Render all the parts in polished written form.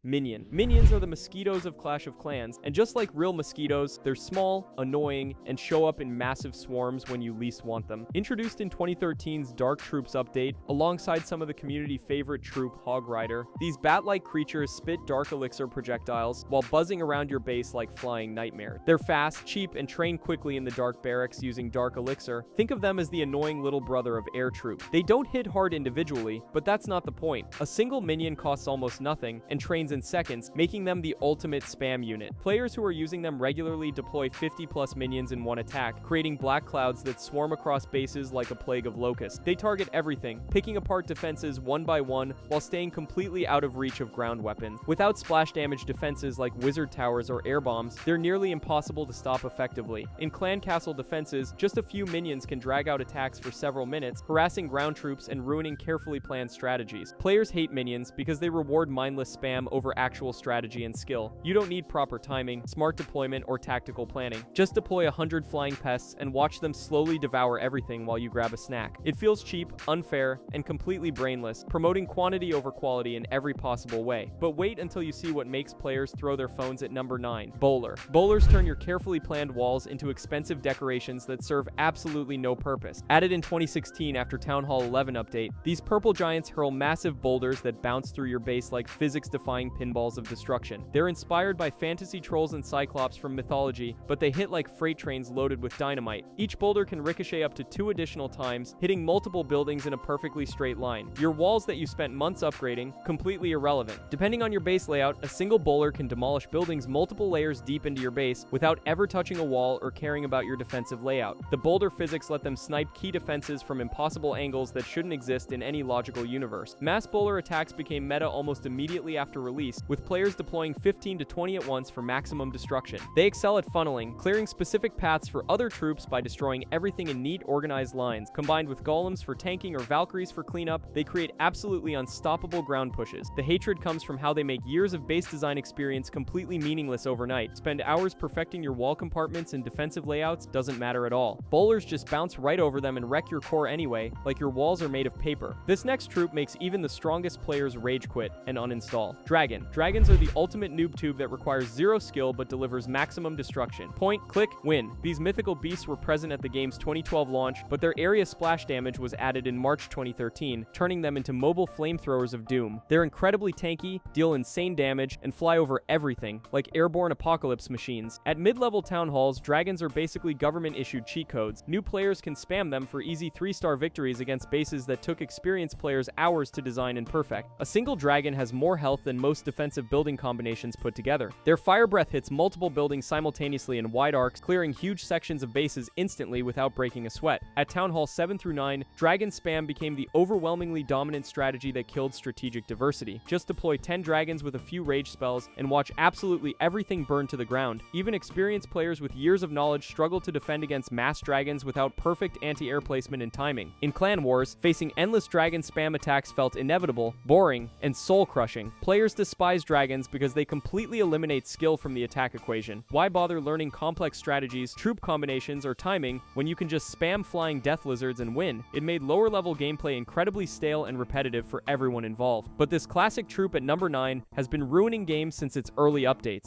Minion. Minions are the mosquitoes of Clash of Clans, and just like real mosquitoes, they're small, annoying, and show up in massive swarms when you least want them. Introduced in 2013's Dark Troops update, alongside some of the community favorite troop, Hog Rider, these bat-like creatures spit dark elixir projectiles while buzzing around your base like flying nightmares. They're fast, cheap, and train quickly in the dark barracks using dark elixir. Think of them as the annoying little brother of Air Troop. They don't hit hard individually, but that's not the point. A single minion costs almost nothing and trains in seconds, making them the ultimate spam unit. Players who are using them regularly deploy 50+ minions in one attack, creating black clouds that swarm across bases like a plague of locusts. They target everything, picking apart defenses one by one while staying completely out of reach of ground weapons. Without splash damage defenses like wizard towers or air bombs, they're nearly impossible to stop effectively. In clan castle defenses, just a few minions can drag out attacks for several minutes, harassing ground troops and ruining carefully planned strategies. Players hate minions because they reward mindless spam over actual strategy and skill. You don't need proper timing, smart deployment, or tactical planning. Just deploy 100 flying pests and watch them slowly devour everything while you grab a snack. It feels cheap, unfair, and completely brainless, promoting quantity over quality in every possible way. But wait until you see what makes players throw their phones at number 9. Bowler. Bowlers turn your carefully planned walls into expensive decorations that serve absolutely no purpose. Added in 2016 after Town Hall 11 update, these purple giants hurl massive boulders that bounce through your base like physics-defying pinballs of destruction. They're inspired by fantasy trolls and cyclops from mythology, but they hit like freight trains loaded with dynamite. Each boulder can ricochet up to 2 additional times, hitting multiple buildings in a perfectly straight line. Your walls that you spent months upgrading, completely irrelevant. Depending on your base layout, a single bowler can demolish buildings multiple layers deep into your base without ever touching a wall or caring about your defensive layout. The boulder physics let them snipe key defenses from impossible angles that shouldn't exist in any logical universe. Mass bowler attacks became meta almost immediately after release, with players deploying 15 to 20 at once for maximum destruction. They excel at funneling, clearing specific paths for other troops by destroying everything in neat, organized lines. Combined with golems for tanking or Valkyries for cleanup, they create absolutely unstoppable ground pushes. The hatred comes from how they make years of base design experience completely meaningless overnight. Spend hours perfecting your wall compartments and defensive layouts, doesn't matter at all. Bowlers just bounce right over them and wreck your core anyway, like your walls are made of paper. This next troop makes even the strongest players rage quit and uninstall. Dragon. Dragons are the ultimate noob tube that requires zero skill but delivers maximum destruction. Point, click, win. These mythical beasts were present at the game's 2012 launch, but their area splash damage was added in March 2013, turning them into mobile flamethrowers of doom. They're incredibly tanky, deal insane damage, and fly over everything, like airborne apocalypse machines. At mid-level town halls, dragons are basically government-issued cheat codes. New players can spam them for easy 3-star victories against bases that took experienced players hours to design and perfect. A single dragon has more health than most defensive building combinations put together. Their fire breath hits multiple buildings simultaneously in wide arcs, clearing huge sections of bases instantly without breaking a sweat. At Town Hall 7 through 9, dragon spam became the overwhelmingly dominant strategy that killed strategic diversity. Just deploy 10 dragons with a few rage spells and watch absolutely everything burn to the ground. Even experienced players with years of knowledge struggle to defend against mass dragons without perfect anti-air placement and timing. In Clan Wars, facing endless dragon spam attacks felt inevitable, boring, and soul-crushing. Players despise dragons because they completely eliminate skill from the attack equation. Why bother learning complex strategies, troop combinations, or timing when you can just spam flying death lizards and win? It made lower-level gameplay incredibly stale and repetitive for everyone involved. But this classic troop at number 9 has been ruining games since its early updates.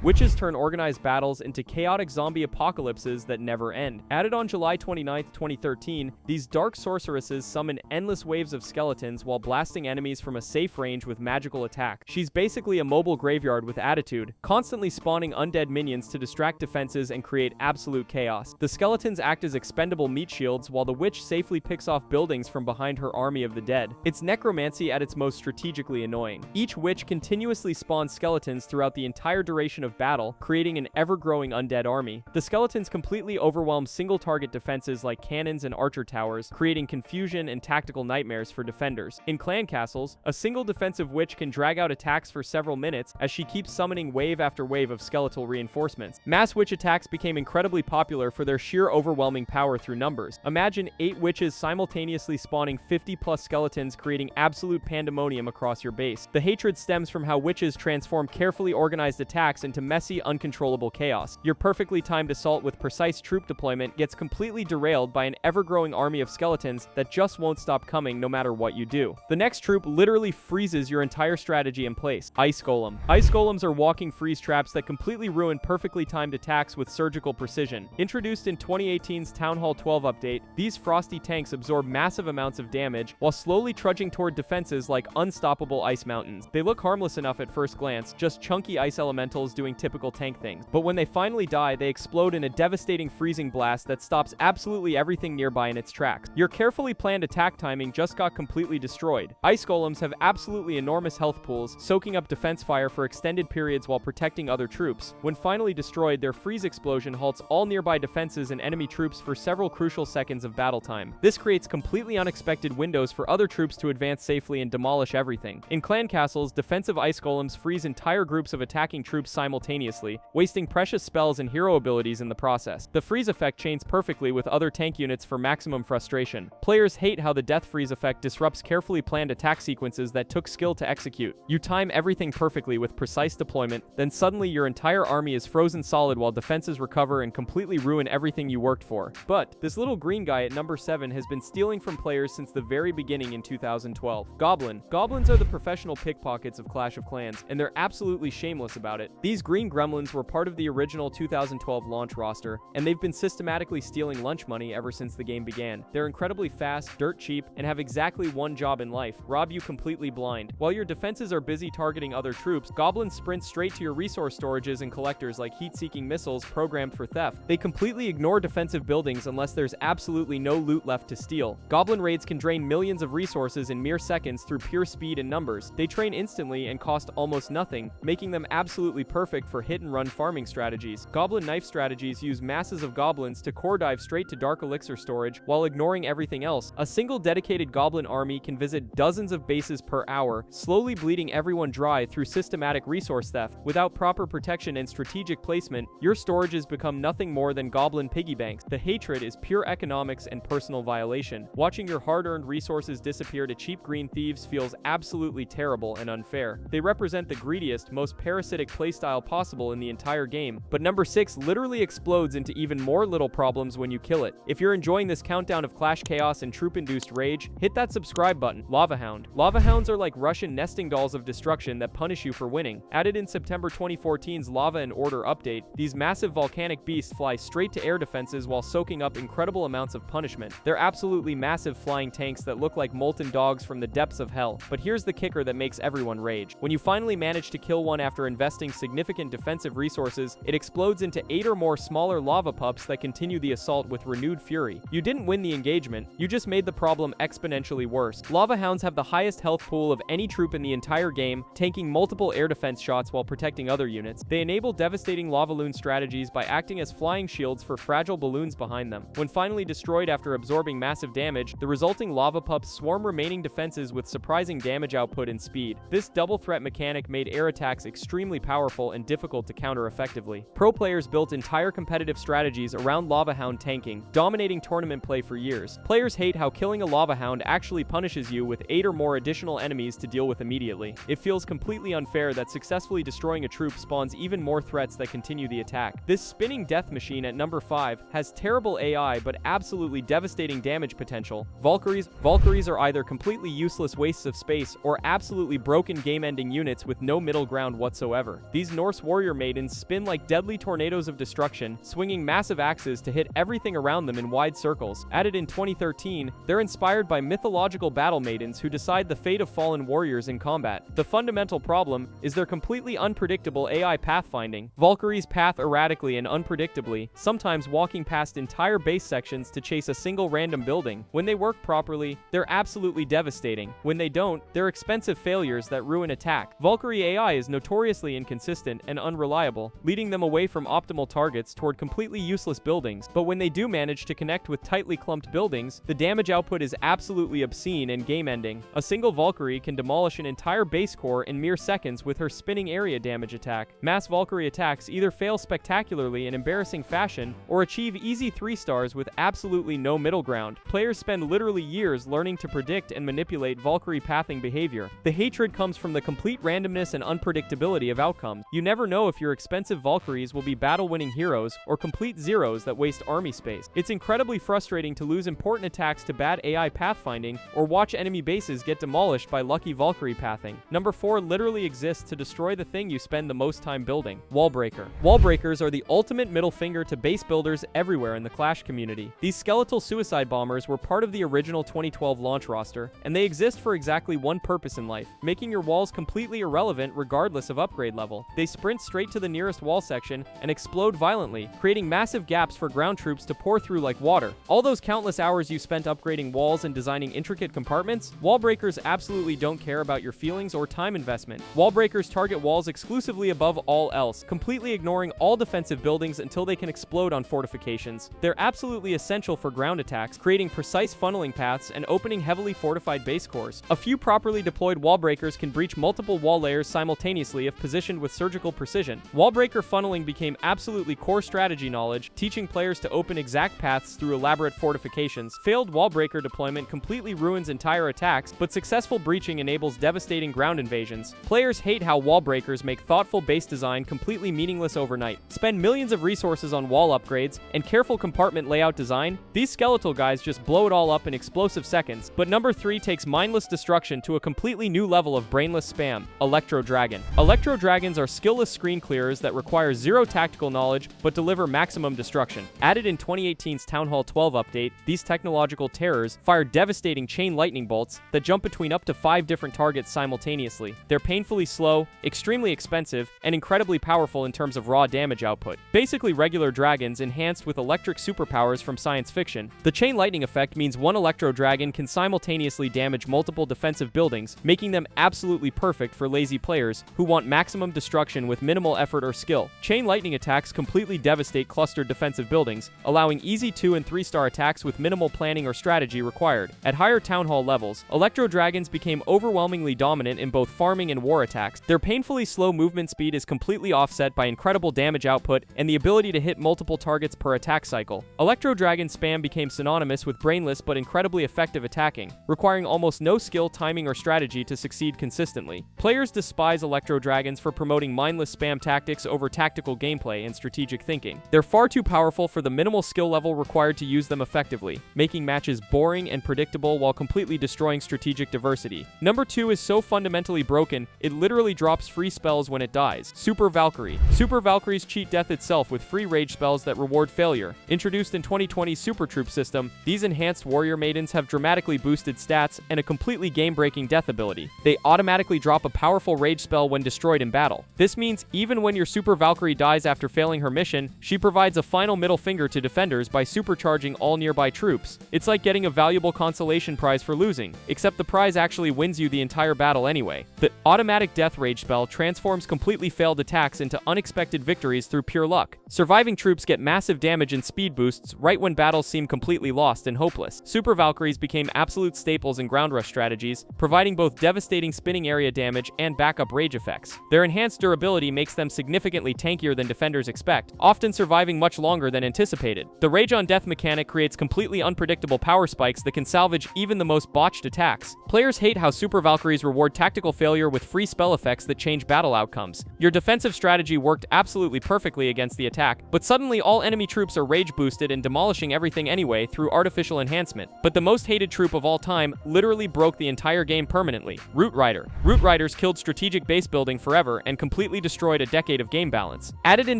Witches turn organized battles into chaotic zombie apocalypses that never end. Added on July 29, 2013, these dark sorceresses summon endless waves of skeletons while blasting enemies from a safe range with magical attack. She's basically a mobile graveyard with attitude, constantly spawning undead minions to distract defenses and create absolute chaos. The skeletons act as expendable meat shields while the witch safely picks off buildings from behind her army of the dead. It's necromancy at its most strategically annoying. Each witch continuously spawns skeletons throughout the entire duration of battle, creating an ever-growing undead army. The skeletons completely overwhelm single-target defenses like cannons and archer towers, creating confusion and tactical nightmares for defenders. In clan castles, a single defensive witch can drag out attacks for several minutes as she keeps summoning wave after wave of skeletal reinforcements. Mass witch attacks became incredibly popular for their sheer overwhelming power through numbers. Imagine 8 witches simultaneously spawning 50+ skeletons, creating absolute pandemonium across your base. The hatred stems from how witches transform carefully organized attacks attacks into messy, uncontrollable chaos. Your perfectly timed assault with precise troop deployment gets completely derailed by an ever-growing army of skeletons that just won't stop coming no matter what you do. The next troop literally freezes your entire strategy in place. Ice Golem. Ice Golems are walking freeze traps that completely ruin perfectly timed attacks with surgical precision. Introduced in 2018's Town Hall 12 update, these frosty tanks absorb massive amounts of damage while slowly trudging toward defenses like unstoppable ice mountains. They look harmless enough at first glance, just chunky ice elementals doing typical tank things. But when they finally die, they explode in a devastating freezing blast that stops absolutely everything nearby in its tracks. Your carefully planned attack timing just got completely destroyed. Ice Golems have absolutely enormous health pools, soaking up defense fire for extended periods while protecting other troops. When finally destroyed, their freeze explosion halts all nearby defenses and enemy troops for several crucial seconds of battle time. This creates completely unexpected windows for other troops to advance safely and demolish everything. In clan castles, defensive ice golems freeze entire groups of attacking troops simultaneously, wasting precious spells and hero abilities in the process. The freeze effect chains perfectly with other tank units for maximum frustration. Players hate how the death freeze effect disrupts carefully planned attack sequences that took skill to execute. You time everything perfectly with precise deployment, then suddenly your entire army is frozen solid while defenses recover and completely ruin everything you worked for. But this little green guy at number 7 has been stealing from players since the very beginning in 2012. Goblin. Goblins are the professional pickpockets of Clash of Clans, and they're absolutely shameless about it. These green gremlins were part of the original 2012 launch roster, and they've been systematically stealing lunch money ever since the game began. They're incredibly fast, dirt cheap, and have exactly one job in life: rob you completely blind. While your defenses are busy targeting other troops, goblins sprint straight to your resource storages and collectors like heat-seeking missiles programmed for theft. They completely ignore defensive buildings unless there's absolutely no loot left to steal. Goblin raids can drain millions of resources in mere seconds through pure speed and numbers. They train instantly and cost almost nothing, making them absolutely perfect for hit-and-run farming strategies. Goblin knife strategies use masses of goblins to core dive straight to dark elixir storage while ignoring everything else. A single dedicated goblin army can visit dozens of bases per hour, slowly bleeding everyone dry through systematic resource theft. Without proper protection and strategic placement, your storages become nothing more than goblin piggy banks. The hatred is pure economics and personal violation. Watching your hard-earned resources disappear to cheap green thieves feels absolutely terrible and unfair. They represent the greediest, most parasitic playstyle possible in the entire game. But number 6 literally explodes into even more little problems when you kill it. If you're enjoying this countdown of Clash chaos and troop-induced rage, hit that subscribe button. Lava Hound. Lava Hounds are like Russian nesting dolls of destruction that punish you for winning. Added in September 2014's Lava and Order update, these massive volcanic beasts fly straight to air defenses while soaking up incredible amounts of punishment. They're absolutely massive flying tanks that look like molten dogs from the depths of hell. But here's the kicker that makes everyone rage. When you finally manage to kill one after investing significant defensive resources, it explodes into 8 or more smaller lava pups that continue the assault with renewed fury. You didn't win the engagement, you just made the problem exponentially worse. Lava Hounds have the highest health pool of any troop in the entire game, tanking multiple air defense shots while protecting other units. They enable devastating lava loon strategies by acting as flying shields for fragile balloons behind them. When finally destroyed after absorbing massive damage, the resulting lava pups swarm remaining defenses with surprising damage output and speed. This double threat mechanic made air attacks extremely powerful and difficult to counter effectively. Pro players built entire competitive strategies around Lava Hound tanking, dominating tournament play for years. Players hate how killing a Lava Hound actually punishes you with 8 or more additional enemies to deal with immediately. It feels completely unfair that successfully destroying a troop spawns even more threats that continue the attack. This spinning death machine at number 5 has terrible AI but absolutely devastating damage potential. Valkyries are either completely useless wastes of space or absolutely broken game-ending units with no middle ground whatsoever. These Norse warrior maidens spin like deadly tornadoes of destruction, swinging massive axes to hit everything around them in wide circles. Added in 2013, they're inspired by mythological battle maidens who decide the fate of fallen warriors in combat. The fundamental problem is their completely unpredictable AI pathfinding. Valkyries path erratically and unpredictably, sometimes walking past entire base sections to chase a single random building. When they work properly, they're absolutely devastating. When they don't, they're expensive failures that ruin attack. Valkyrie AI is notoriously inconsistent and unreliable, leading them away from optimal targets toward completely useless buildings. But when they do manage to connect with tightly clumped buildings, the damage output is absolutely obscene and game-ending. A single Valkyrie can demolish an entire base core in mere seconds with her spinning area damage attack. Mass Valkyrie attacks either fail spectacularly in embarrassing fashion or achieve easy 3 stars with absolutely no middle ground. Players spend literally years learning to predict and manipulate Valkyrie pathing behavior. The hatred comes from the complete randomness and unpredictability of outcomes. comes. You never know if your expensive Valkyries will be battle-winning heroes or complete zeros that waste army space. It's incredibly frustrating to lose important attacks to bad AI pathfinding or watch enemy bases get demolished by lucky Valkyrie pathing. Number 4 literally exists to destroy the thing you spend the most time building: Wallbreaker. Wallbreakers are the ultimate middle finger to base builders everywhere in the Clash community. These skeletal suicide bombers were part of the original 2012 launch roster, and they exist for exactly one purpose in life: making your walls completely irrelevant regardless of upgrade level. They sprint straight to the nearest wall section and explode violently, creating massive gaps for ground troops to pour through like water. All those countless hours you spent upgrading walls and designing intricate compartments, Wallbreakers absolutely don't care about your feelings or time investment. Wallbreakers target walls exclusively above all else, completely ignoring all defensive buildings until they can explode on fortifications. They're absolutely essential for ground attacks, creating precise funneling paths and opening heavily fortified base cores. A few properly deployed Wallbreakers can breach multiple wall layers simultaneously if positioned with surgical precision. Wallbreaker funneling became absolutely core strategy knowledge, teaching players to open exact paths through elaborate fortifications. Failed Wallbreaker deployment completely ruins entire attacks, but successful breaching enables devastating ground invasions. Players hate how Wallbreakers make thoughtful base design completely meaningless overnight. Spend millions of resources on wall upgrades and careful compartment layout design. These skeletal guys just blow it all up in explosive seconds. But number 3 takes mindless destruction to a completely new level of brainless spam: Electro Dragon. Electro Dragons are skillless screen clearers that require zero tactical knowledge but deliver maximum destruction. Added in 2018's Town Hall 12 update, these technological terrors fire devastating chain lightning bolts that jump between up to 5 different targets simultaneously. They're painfully slow, extremely expensive, and incredibly powerful in terms of raw damage output. Basically regular dragons enhanced with electric superpowers from science fiction. The chain lightning effect means one Electro Dragon can simultaneously damage multiple defensive buildings, making them absolutely perfect for lazy players who want maximum destruction with minimal effort or skill. Chain lightning attacks completely devastate clustered defensive buildings, allowing easy 2 and 3-star attacks with minimal planning or strategy required. At higher Town Hall levels, Electro Dragons became overwhelmingly dominant in both farming and war attacks. Their painfully slow movement speed is completely offset by incredible damage output and the ability to hit multiple targets per attack cycle. Electro Dragon spam became synonymous with brainless but incredibly effective attacking, requiring almost no skill, timing, or strategy to succeed consistently. Players despise Electro Dragons for promoting mindless spam tactics over tactical gameplay and strategic thinking. They're far too powerful for the minimal skill level required to use them effectively, making matches boring and predictable while completely destroying strategic diversity. Number 2 is so fundamentally broken, it literally drops free spells when it dies: Super Valkyrie. Super Valkyries cheat death itself with free rage spells that reward failure. Introduced in 2020's Super Troop system, these enhanced warrior maidens have dramatically boosted stats and a completely game-breaking death ability. They automatically drop a powerful rage spell when destroyed in battle. This means even when your Super Valkyrie dies after failing her mission, she provides a final middle finger to defenders by supercharging all nearby troops. It's like getting a valuable consolation prize for losing, except the prize actually wins you the entire battle anyway. The automatic death rage spell transforms completely failed attacks into unexpected victories through pure luck. Surviving troops get massive damage and speed boosts right when battles seem completely lost and hopeless. Super Valkyries became absolute staples in ground rush strategies, providing both devastating spinning area damage and backup rage effects. Their enhanced durability makes them significantly tankier than defenders expect, often surviving much longer than anticipated. The Rage on Death mechanic creates completely unpredictable power spikes that can salvage even the most botched attacks. Players hate how Super Valkyries reward tactical failure with free spell effects that change battle outcomes. Your defensive strategy worked absolutely perfectly against the attack, but suddenly all enemy troops are rage boosted and demolishing everything anyway through artificial enhancement. But the most hated troop of all time literally broke the entire game permanently: Root Rider. Root Riders killed strategic base building forever and completely destroyed a decade of game balance. Added in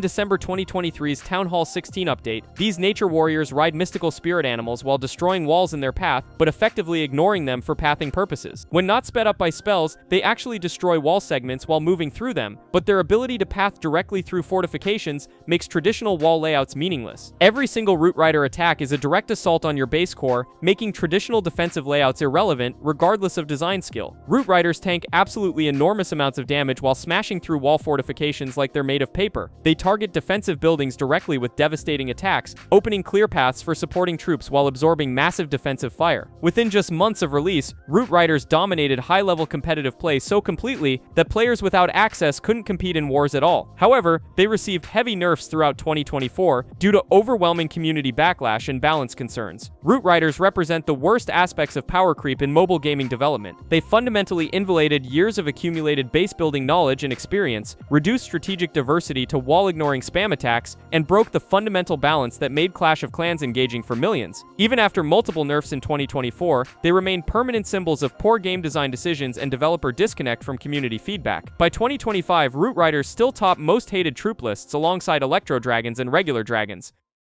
December 2023's Town Hall 16 update, these nature warriors ride mystical spirit animals while destroying walls in their path, but effectively ignoring them for pathing purposes. When not sped up by spells, they actually destroy wall segments while moving through them, but their ability to path directly through fortifications makes traditional wall layouts meaningless. Every single Root Rider attack is a direct assault on your base core, making traditional defensive layouts irrelevant regardless of design skill. Root Riders tank absolutely enormous amounts of damage while smashing through wall fortifications like they're made of paper. They target defensive buildings directly with devastating attacks, opening clear paths for supporting troops while absorbing massive defensive fire. Within just months of release, Root Riders dominated high-level competitive play so completely that players without access couldn't compete in wars at all. However, they received heavy nerfs throughout 2024 due to overwhelming community backlash and balance concerns. Root Riders represent the worst aspects of power creep in mobile gaming development. They fundamentally invalidated years of accumulated base building knowledge and experience experience, reduced strategic diversity to wall-ignoring spam attacks, and broke the fundamental balance that made Clash of Clans engaging for millions. Even after multiple nerfs in 2024, they remain permanent symbols of poor game design decisions and developer disconnect from community feedback. By 2025, Root Riders still top most hated troop lists alongside Electro Dragons and regular dragons.